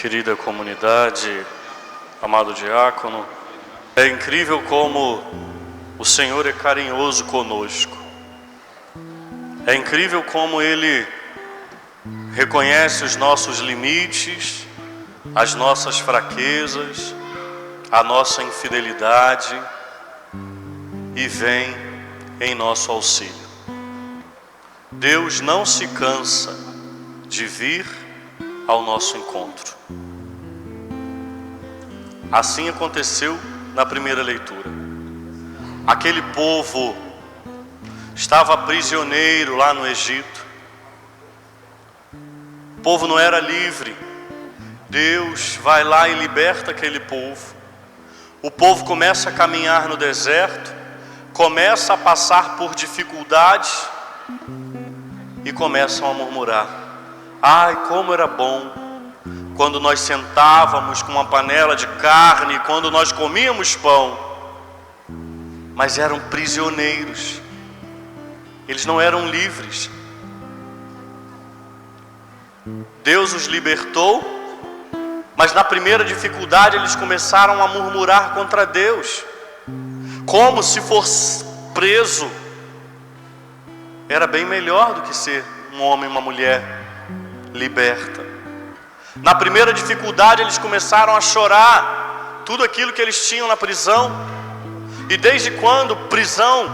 Querida comunidade, amado diácono, é incrível como o Senhor é carinhoso conosco. É incrível como Ele reconhece os nossos limites, as nossas fraquezas, a nossa infidelidade e vem em nosso auxílio. Deus não se cansa de vir ao nosso encontro. Assim aconteceu na primeira leitura. Aquele povo estava prisioneiro lá no Egito. O povo não era livre. Deus vai lá e liberta aquele povo. O povo começa a caminhar no deserto, começa a passar por dificuldades e começam a murmurar: ai, como era bom quando nós sentávamos com uma panela de carne, quando nós comíamos pão. Mas eram prisioneiros, eles não eram livres. Deus os libertou, mas na primeira dificuldade eles começaram a murmurar contra Deus, como se fosse preso era bem melhor do que ser um homem e uma mulher liberta. Na primeira dificuldade eles começaram a chorar tudo aquilo que eles tinham na prisão. E desde quando prisão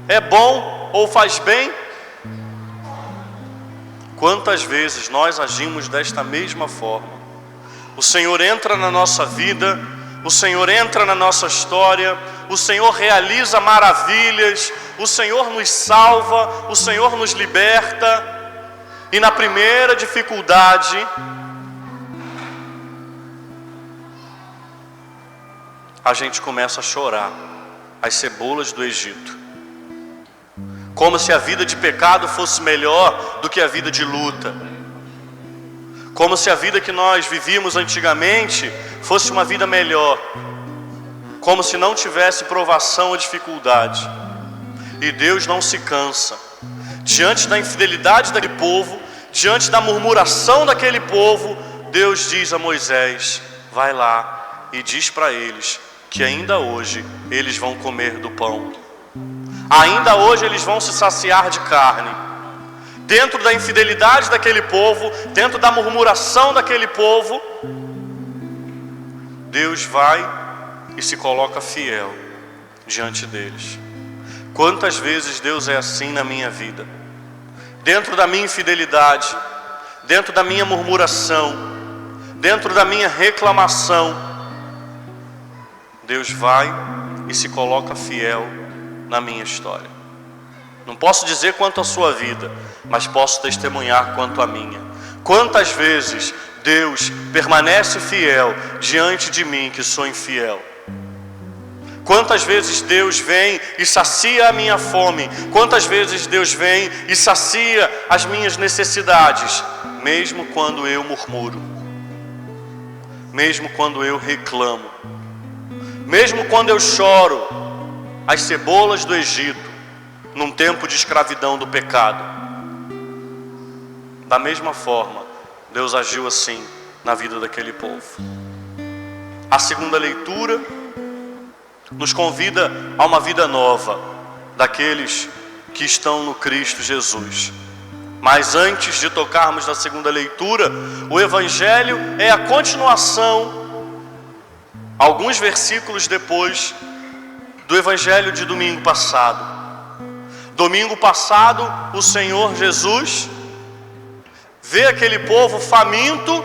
é bom ou faz bem? Quantas vezes nós agimos desta mesma forma? O Senhor entra na nossa vida, o Senhor entra na nossa história, o Senhor realiza maravilhas, o Senhor nos salva, o Senhor nos liberta. E na primeira dificuldade, a gente começa a chorar as cebolas do Egito, como se a vida de pecado fosse melhor do que a vida de luta, como se a vida que nós vivíamos antigamente fosse uma vida melhor, como se não tivesse provação ou dificuldade. E Deus não se cansa. Diante da infidelidade daquele povo, diante da murmuração daquele povo, Deus diz a Moisés: vai lá e diz para eles que ainda hoje eles vão comer do pão. Ainda hoje eles vão se saciar de carne. Dentro da infidelidade daquele povo, dentro da murmuração daquele povo, Deus vai e se coloca fiel diante deles. Quantas vezes Deus é assim na minha vida? Dentro da minha infidelidade, dentro da minha murmuração, dentro da minha reclamação, Deus vai e se coloca fiel na minha história. Não posso dizer quanto à sua vida, mas posso testemunhar quanto à minha. Quantas vezes Deus permanece fiel diante de mim que sou infiel? Quantas vezes Deus vem e sacia a minha fome? Quantas vezes Deus vem e sacia as minhas necessidades? Mesmo quando eu murmuro, mesmo quando eu reclamo, mesmo quando eu choro as cebolas do Egito, num tempo de escravidão do pecado. Da mesma forma, Deus agiu assim na vida daquele povo. A segunda leitura nos convida a uma vida nova daqueles que estão no Cristo Jesus. Mas antes de tocarmos na segunda leitura, o Evangelho é a continuação, alguns versículos depois do Evangelho de domingo passado. Domingo passado, o Senhor Jesus vê aquele povo faminto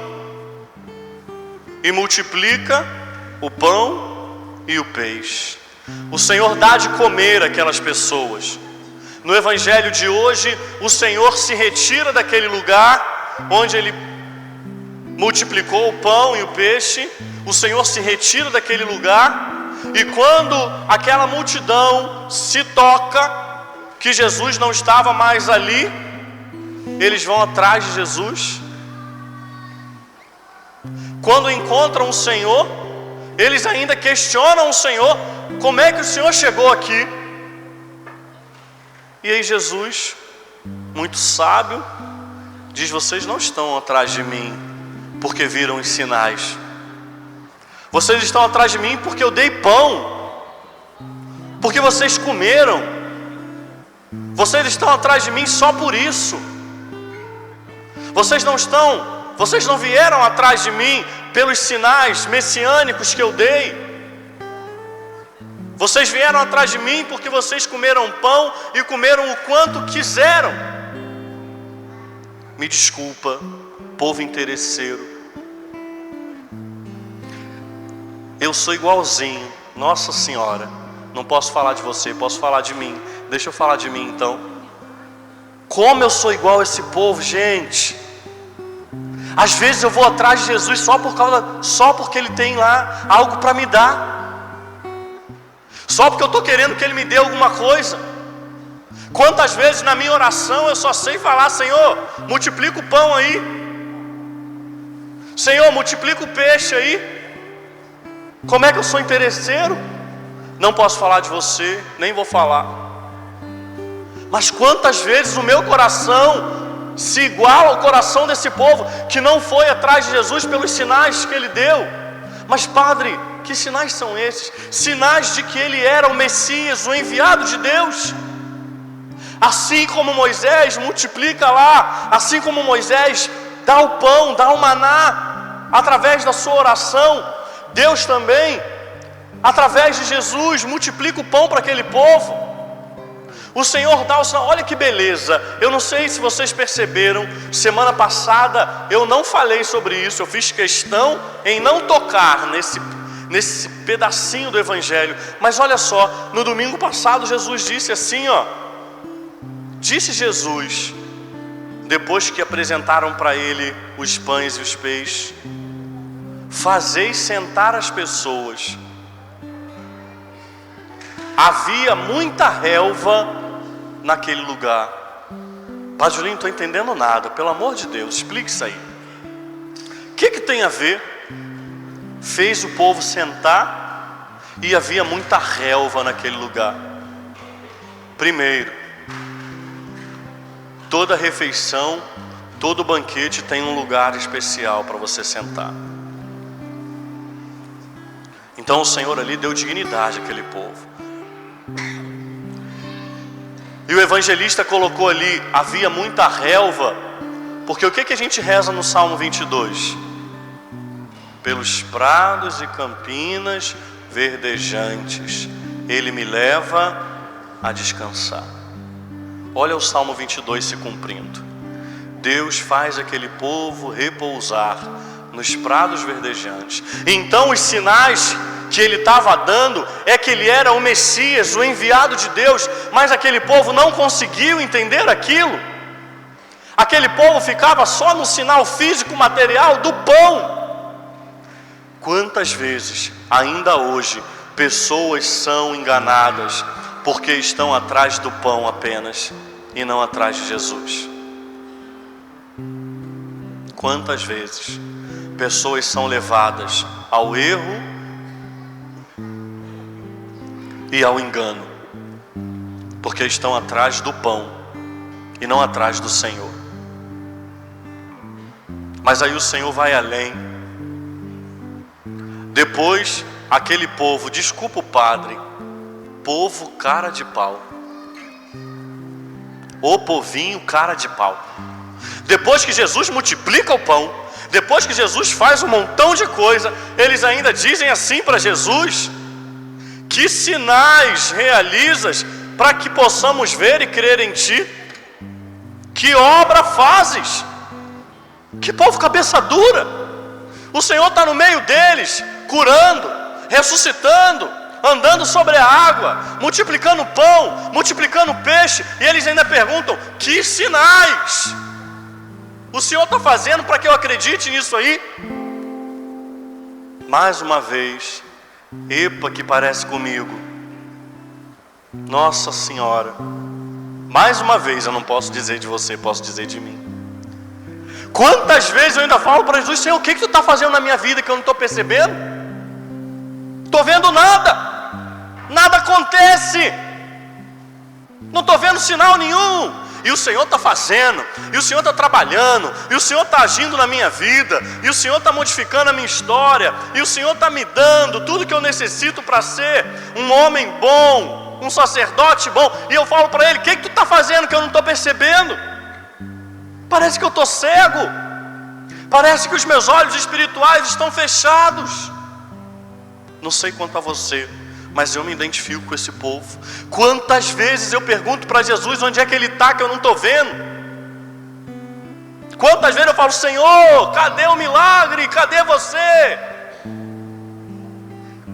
e multiplica o pão e o peixe. O Senhor dá de comer aquelas pessoas. No Evangelho de hoje, o Senhor se retira daquele lugar onde Ele multiplicou o pão e o peixe. O Senhor se retira daquele lugar, e quando aquela multidão se toca que Jesus não estava mais ali, eles vão atrás de Jesus. Quando encontram o Senhor, eles ainda questionam o Senhor: como é que o Senhor chegou aqui? E aí Jesus, muito sábio, diz: vocês não estão atrás de mim, porque viram os sinais. Vocês estão atrás de mim porque eu dei pão, porque vocês comeram. Vocês estão atrás de mim só por isso. Vocês não vieram atrás de mim pelos sinais messiânicos que eu dei. Vocês vieram atrás de mim porque vocês comeram pão e comeram o quanto quiseram. Me desculpa, povo interesseiro. Eu sou igualzinho, Nossa Senhora. Não posso falar de você, posso falar de mim. Deixa eu falar de mim então. Como eu sou igual a esse povo, gente. Às vezes eu vou atrás de Jesus só porque Ele tem lá algo para me dar. Só porque eu estou querendo que Ele me dê alguma coisa. Quantas vezes na minha oração eu só sei falar: Senhor, multiplica o pão aí. Senhor, multiplica o peixe aí. Como é que eu sou interesseiro? Não posso falar de você, nem vou falar. Mas quantas vezes o meu coração se iguala ao coração desse povo que não foi atrás de Jesus pelos sinais que Ele deu. Mas Padre, que sinais são esses? Sinais de que Ele era o Messias, o enviado de Deus. Assim como Moisés multiplica lá, assim como Moisés dá o pão, dá o maná, através da sua oração, Deus também, através de Jesus, multiplica o pão para aquele povo. O Senhor dá o sinal. Olha que beleza. Eu não sei se vocês perceberam, semana passada eu não falei sobre isso. Eu fiz questão em não tocar nesse pedacinho do Evangelho. Mas olha só, no domingo passado Jesus disse assim, disse Jesus, depois que apresentaram para Ele os pães e os peixes: fazeis sentar as pessoas. Havia muita relva naquele lugar. Padre Julinho, não estou entendendo nada. Pelo amor de Deus, explique isso aí. O que tem a ver? Fez o povo sentar e havia muita relva naquele lugar. Primeiro, toda refeição, todo banquete tem um lugar especial para você sentar. Então o Senhor ali deu dignidade àquele povo. E o evangelista colocou ali: havia muita relva, porque o que a gente reza no Salmo 22? Pelos prados e campinas verdejantes Ele me leva a descansar. Olha o Salmo 22 se cumprindo. Deus faz aquele povo repousar nos prados verdejantes. Então os sinais que Ele estava dando é que Ele era o Messias, o enviado de Deus. Mas aquele povo não conseguiu entender aquilo. Aquele povo ficava só no sinal físico, material do pão. Quantas vezes, ainda hoje, pessoas são enganadas porque estão atrás do pão apenas e não atrás de Jesus? Quantas vezes pessoas são levadas ao erro e ao engano porque estão atrás do pão e não atrás do Senhor? Mas aí o Senhor vai além. Depois aquele povo, desculpa o padre, povo cara de pau, o povinho cara de pau. Depois que Jesus multiplica o pão, depois que Jesus faz um montão de coisa, eles ainda dizem assim para Jesus: que sinais realizas para que possamos ver e crer em Ti? Que obra fazes? Que povo cabeça dura! O Senhor está no meio deles, curando, ressuscitando, andando sobre a água, multiplicando pão, multiplicando peixe, e eles ainda perguntam: que sinais o Senhor está fazendo para que eu acredite nisso aí? Mais uma vez, epa, que parece comigo. Nossa Senhora, mais uma vez, eu não posso dizer de você, posso dizer de mim. Quantas vezes eu ainda falo para Jesus: Senhor, o que tu está fazendo na minha vida que eu não estou percebendo? Estou vendo nada, nada acontece, não estou vendo sinal nenhum. e o Senhor está fazendo, e o Senhor está trabalhando, e o Senhor está agindo na minha vida, e o Senhor está modificando a minha história, e o Senhor está me dando tudo que eu necessito para ser um homem bom, um sacerdote bom. E eu falo para ele: o que tu está fazendo que eu não estou percebendo? Parece que eu estou cego, parece que os meus olhos espirituais estão fechados. Não sei quanto a você, mas eu me identifico com esse povo. Quantas vezes eu pergunto para Jesus onde é que Ele está, que eu não estou vendo? Quantas vezes eu falo: Senhor, cadê o milagre? Cadê você?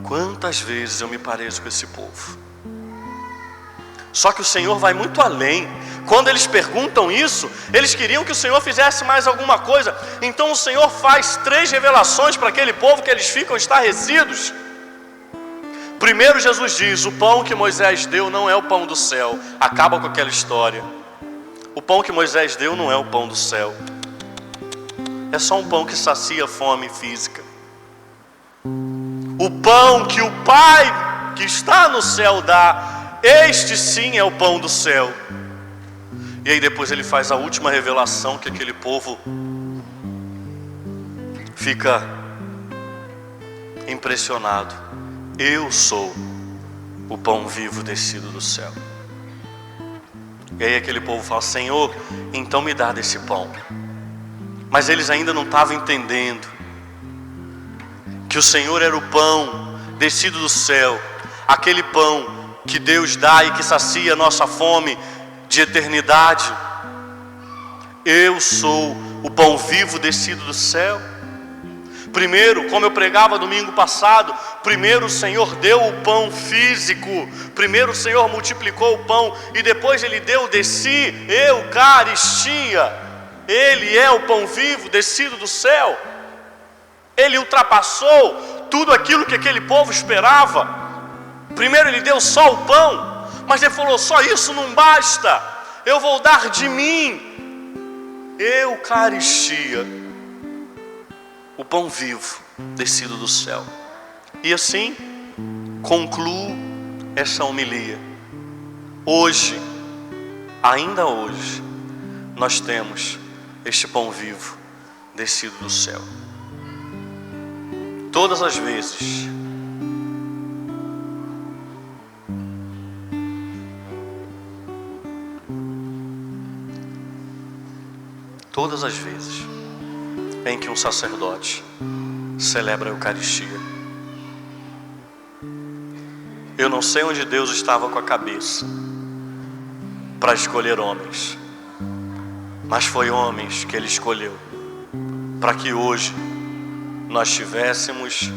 Quantas vezes eu me pareço com esse povo? Só que o Senhor vai muito além. Quando eles perguntam isso, eles queriam que o Senhor fizesse mais alguma coisa. Então o Senhor faz 3 revelações para aquele povo, que eles ficam estarrecidos. Primeiro, Jesus diz: o pão que Moisés deu não é o pão do céu. Acaba com aquela história. O pão que Moisés deu não é o pão do céu. É só um pão que sacia a fome física. O pão que o Pai que está no céu dá, este sim é o pão do céu. E aí depois ele faz a última revelação, que aquele povo fica impressionado: eu sou o pão vivo descido do céu. E aí aquele povo fala: Senhor, então me dá desse pão. Mas eles ainda não estavam entendendo que o Senhor era o pão descido do céu, aquele pão que Deus dá e que sacia a nossa fome de eternidade. Eu sou o pão vivo descido do céu. Primeiro, como eu pregava domingo passado, primeiro o Senhor deu o pão físico, primeiro o Senhor multiplicou o pão, e depois Ele deu de si, Eucaristia. Ele é o pão vivo descido do céu. Ele ultrapassou tudo aquilo que aquele povo esperava. Primeiro Ele deu só o pão, mas Ele falou: só isso não basta, eu vou dar de mim. Eucaristia, o pão vivo descido do céu. E assim concluo essa homilia. Hoje, ainda hoje, nós temos este pão vivo descido do céu. Todas as vezes em que um sacerdote celebra a Eucaristia, eu não sei onde Deus estava com a cabeça para escolher homens, mas foi homens que Ele escolheu para que hoje nós tivéssemos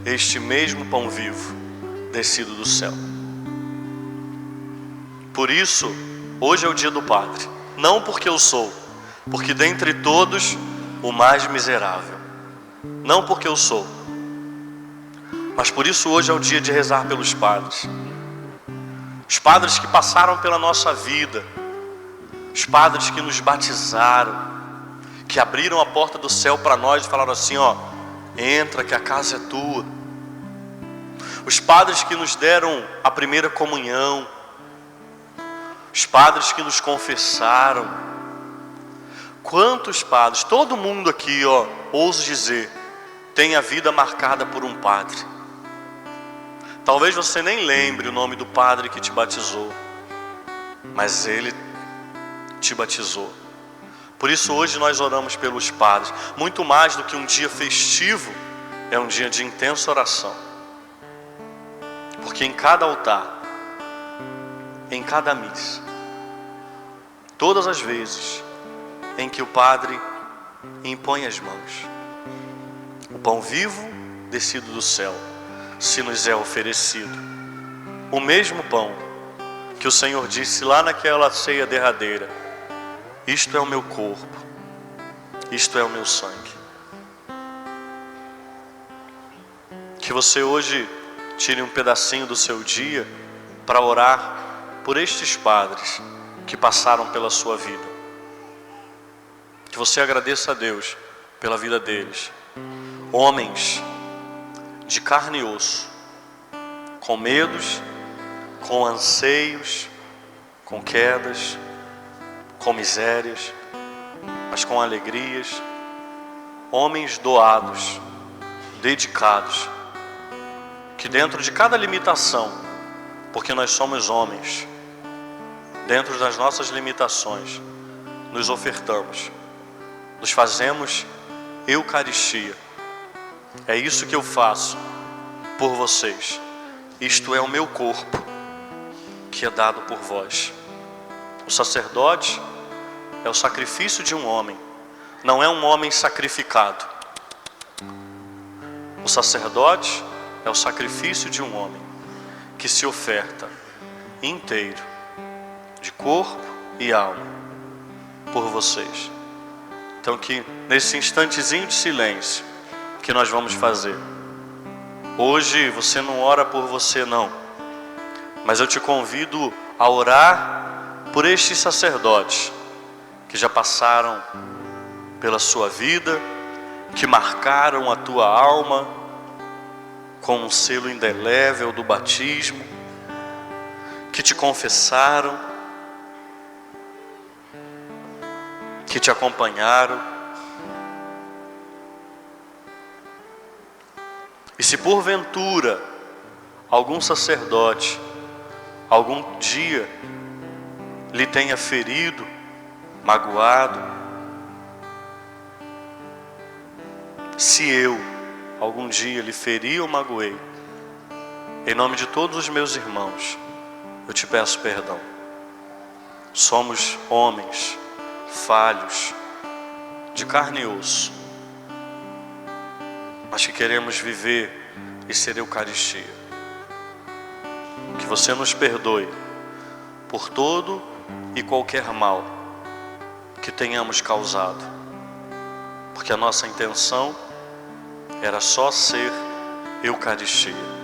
este mesmo pão vivo descido do céu. Por isso, hoje é o dia do Padre, não porque eu sou, porque dentre todos o mais miserável, não porque eu sou, mas por isso hoje é o dia de rezar pelos padres. Os padres que passaram pela nossa vida, os padres que nos batizaram, que abriram a porta do céu para nós e falaram assim: ó, entra que a casa é tua. Os padres que nos deram a primeira comunhão, os padres que nos confessaram. Quantos padres, todo mundo aqui, ó, ouso dizer, tem a vida marcada por um padre. Talvez você nem lembre o nome do padre que te batizou, mas ele te batizou. Por isso hoje nós oramos pelos padres. Muito mais do que um dia festivo, é um dia de intensa oração. Porque em cada altar, em cada missa, todas as vezes em que o Padre impõe as mãos, o pão vivo descido do céu se nos é oferecido. O mesmo pão que o Senhor disse lá naquela ceia derradeira: isto é o meu corpo, isto é o meu sangue. Que você hoje tire um pedacinho do seu dia para orar por estes padres que passaram pela sua vida. Que você agradeça a Deus pela vida deles. Homens de carne e osso, com medos, com anseios, com quedas, com misérias, mas com alegrias. Homens doados, dedicados, que dentro de cada limitação, porque nós somos homens, dentro das nossas limitações, nos ofertamos, nos fazemos Eucaristia. É isso que eu faço por vocês. Isto é o meu corpo, que é dado por vós. O sacerdote é o sacrifício de um homem, não é um homem sacrificado. O sacerdote é o sacrifício de um homem que se oferta inteiro, de corpo e alma, por vocês. Então que nesse instantezinho de silêncio que nós vamos fazer, hoje você não ora por você não, mas eu te convido a orar por estes sacerdotes que já passaram pela sua vida, que marcaram a tua alma com um selo indelével do batismo, que te confessaram, que te acompanharam. E se porventura algum sacerdote algum dia lhe tenha ferido, magoado, se eu algum dia lhe feri ou magoei, em nome de todos os meus irmãos, eu te peço perdão. Somos homens falhos, de carne e osso, mas que queremos viver e ser Eucaristia. Que você nos perdoe por todo e qualquer mal que tenhamos causado, porque a nossa intenção era só ser Eucaristia.